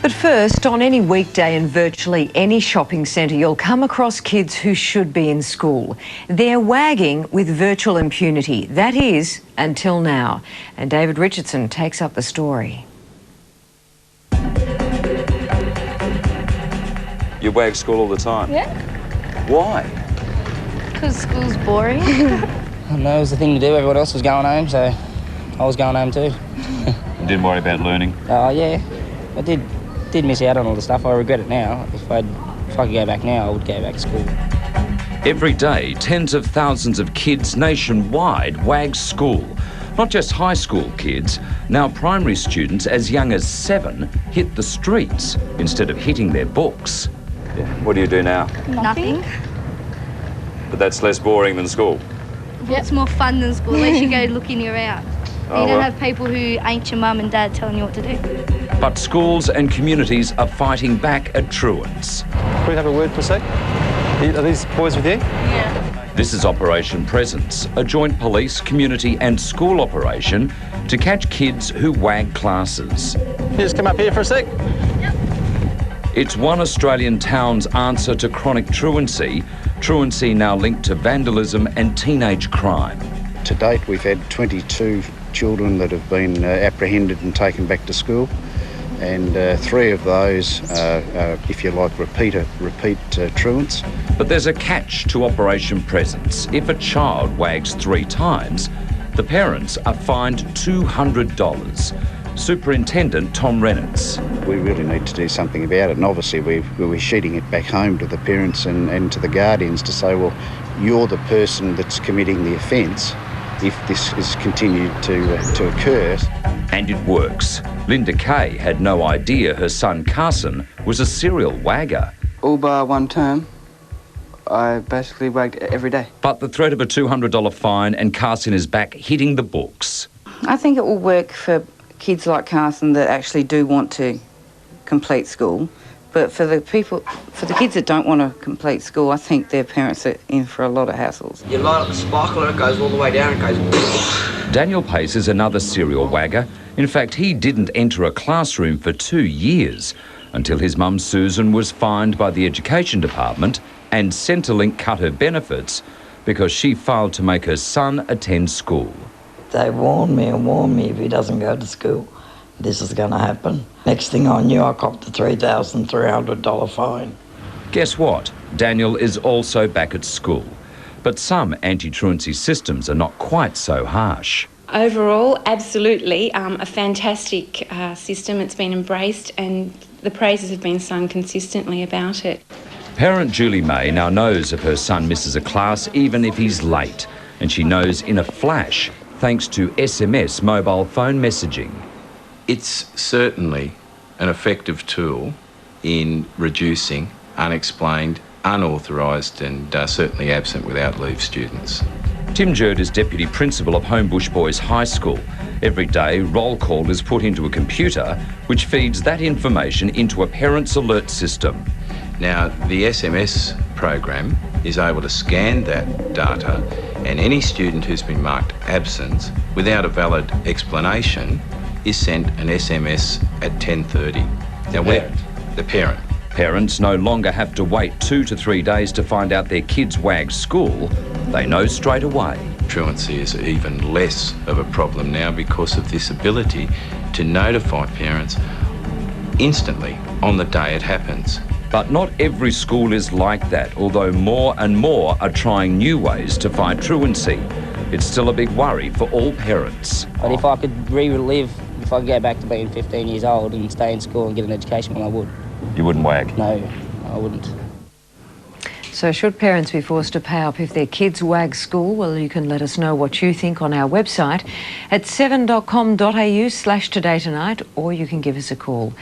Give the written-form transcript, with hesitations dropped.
But first, on any weekday in virtually any shopping centre, you'll come across kids who should be in school. They're wagging with virtual impunity. That is, until now. And David Richardson takes up the story. You wag school all the time? Yeah. Why? Because school's boring. I don't know, it was the thing to do. Everyone else was going home, so I was going home too. You didn't worry about learning? Oh, yeah. I did miss out on all the stuff. I regret it now. If I could go back now, I would go back to school. Every day, tens of thousands of kids nationwide wag school. Not just high school kids, now primary students as young as 7 hit the streets instead of hitting their books. Yeah. What do you do now? Nothing. But that's less boring than school. Yeah, it's more fun than school. At least you go looking around. Oh, you don't well. have people who ain't your mum and dad telling you what to do. But schools and communities are fighting back at truants. Can we have a word for a sec? Are these boys with you? Yeah. This is Operation Presence, a joint police, community and school operation to catch kids who wag classes. You just come up here for a sec. It's one Australian town's answer to chronic truancy, truancy now linked to vandalism and teenage crime. To date, we've had 22 children that have been apprehended and taken back to school, and 3 of those are, if you like, repeat truants. But there's a catch to Operation Presence. If a child wags 3 times, the parents are fined $200. Superintendent Tom Reynolds. We really need to do something about it, and obviously we're sheeting it back home to the parents and to the guardians to say, well, you're the person that's committing the offence if this is continued to occur. And it works. Linda Kay had no idea her son Carson was a serial wagger. All bar one term, I basically wagged every day. But the threat of a $200 fine and Carson is back hitting the books. I think it will work for kids like Carson that actually do want to complete school. But for the kids that don't want to complete school, I think their parents are in for a lot of hassles. You light up the sparkler, it goes all the way down, it goes... Daniel Pace is another serial wagger. In fact, he didn't enter a classroom for 2 years until his mum Susan was fined by the Education Department and Centrelink cut her benefits because she failed to make her son attend school. They warned me if he doesn't go to school, this is going to happen. Next thing I knew, I copped a $3,300 fine. Guess what? Daniel is also back at school. But some anti-truancy systems are not quite so harsh. Overall, absolutely a fantastic system. It's been embraced and the praises have been sung consistently about it. Parent Julie May now knows if her son misses a class, even if he's late. And she knows in a flash, thanks to SMS mobile phone messaging. It's certainly an effective tool in reducing unexplained, unauthorised and certainly absent without leave students. Tim Jerd is Deputy Principal of Homebush Boys High School. Every day, roll call is put into a computer which feeds that information into a parent's alert system. Now, the SMS program is able to scan that data and any student who's been marked absent without a valid explanation is sent an SMS at 10:30. Now, the parent. Parents no longer have to wait 2 to 3 days to find out their kids wag school. They know straight away. Truancy is even less of a problem now because of this ability to notify parents instantly on the day it happens. But not every school is like that, although more and more are trying new ways to fight truancy. It's still a big worry for all parents. But if I could if I could go back to being 15 years old and stay in school and get an education, well, I would. You wouldn't wag? No, I wouldn't. So should parents be forced to pay up if their kids wag school? Well, you can let us know what you think on our website at 7.com.au/today tonight, or you can give us a call.